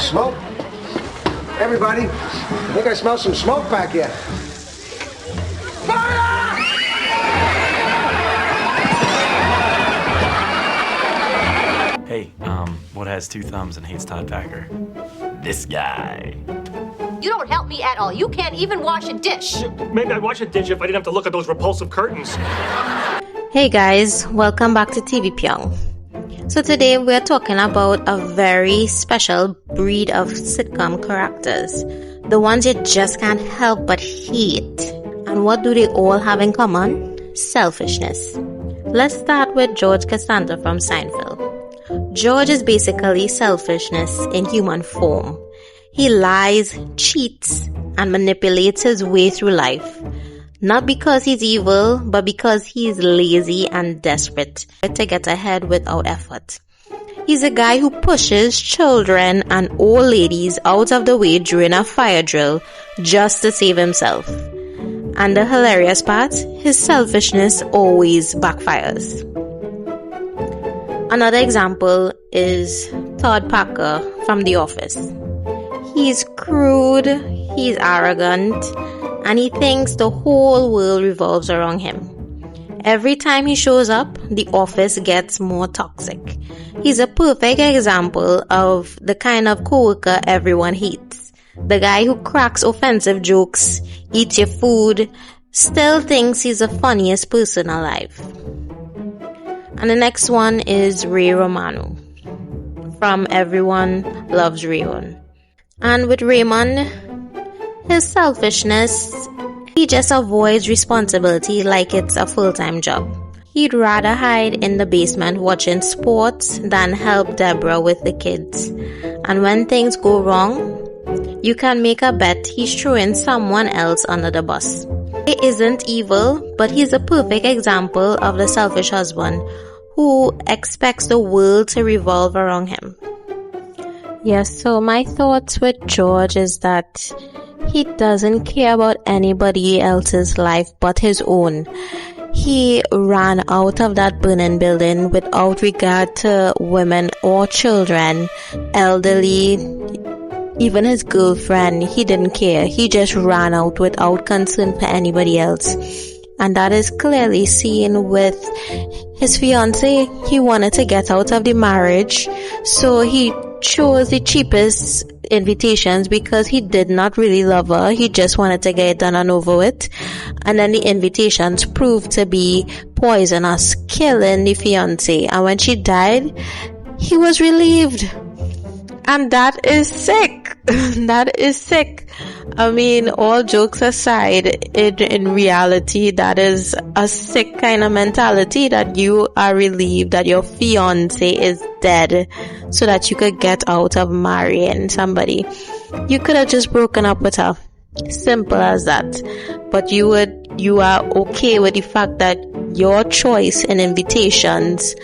Smoke? Everybody, I think I smell some smoke back here. Fire! Hey, what has two thumbs and hates Todd Packer? This guy. You don't help me at all. You can't even wash a dish. Maybe I'd wash a dish if I didn't have to look at those repulsive curtains. Hey guys, welcome back to TV Peong. So today we're talking about a very special breed of sitcom characters. The ones you just can't help but hate. And what do they all have in common? Selfishness. Let's start with George Costanza from Seinfeld. George is basically selfishness in human form. He lies, cheats, and manipulates his way through life. Not because he's evil, but because he's lazy and desperate to get ahead without effort. He's a guy who pushes children and old ladies out of the way during a fire drill just to save himself. And the hilarious part, his selfishness always backfires. Another example is Todd Packer from The Office. He's crude, he's arrogant, and he thinks the whole world revolves around him. Every time he shows up, the office gets more toxic. He's a perfect example of the kind of coworker everyone hates. The guy who cracks offensive jokes, eats your food, still thinks he's the funniest person alive. And the next one is Ray Romano from Everyone Loves Raymond. And with Raymond, his selfishness, he just avoids responsibility like it's a full-time job. He'd rather hide in the basement watching sports than help Deborah with the kids. And when things go wrong, you can make a bet he's throwing someone else under the bus. He isn't evil, but he's a perfect example of the selfish husband who expects the world to revolve around him. Yes, so my thoughts with George is that he doesn't care about anybody else's life but his own. He ran out of that burning building without regard to women or children, elderly, even his girlfriend. He didn't care. He just ran out without concern for anybody else. And that is clearly seen with his fiancée. He wanted to get out of the marriage, so he chose the cheapest invitations because he did not really love her. He just wanted to get it done and over with. And then the invitations proved to be poisonous, killing the fiancé. And when she died, he was relieved. And that is sick. That is sick. I mean, all jokes aside, in reality, that is a sick kind of mentality that you are relieved that your fiancé is dead so that you could get out of marrying somebody. You could have just broken up with her. Simple as that. But you are okay with the fact that your choice in invitations,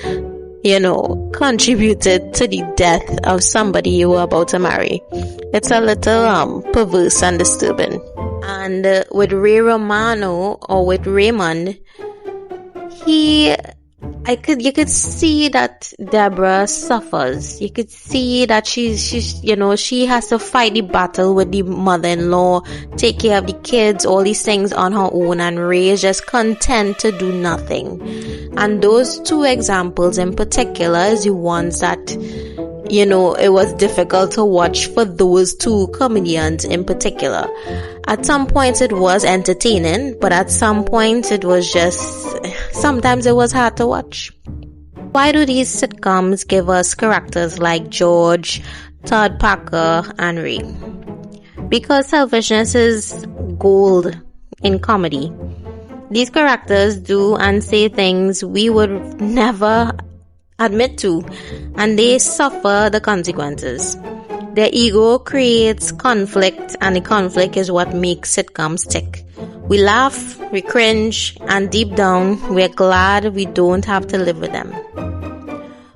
contributed to the death of somebody you were about to marry. It's a little perverse and disturbing. And with Ray Romano or with Raymond, you could see that Deborah suffers. You could see that she has to fight the battle with the mother-in-law, take care of the kids, all these things on her own, and Ray is just content to do nothing. And those two examples in particular is the ones that, it was difficult to watch for those two comedians in particular. At some points it was entertaining, but at some points sometimes it was hard to watch. Why do these sitcoms give us characters like George, Todd Packer, and Ray? Because selfishness is gold in comedy. These characters do and say things we would never admit to, and they suffer the consequences. Their ego creates conflict, and the conflict is what makes sitcoms tick. We laugh, we cringe, and deep down, we're glad we don't have to live with them.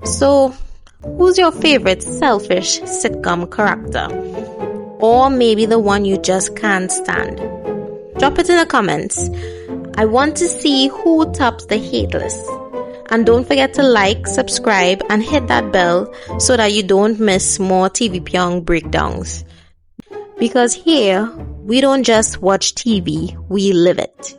So, who's your favorite selfish sitcom character? Or maybe the one you just can't stand? Drop it in the comments. I want to see who tops the hate list. And don't forget to like, subscribe, and hit that bell so that you don't miss more TV Peong breakdowns. Because here, we don't just watch TV, we live it.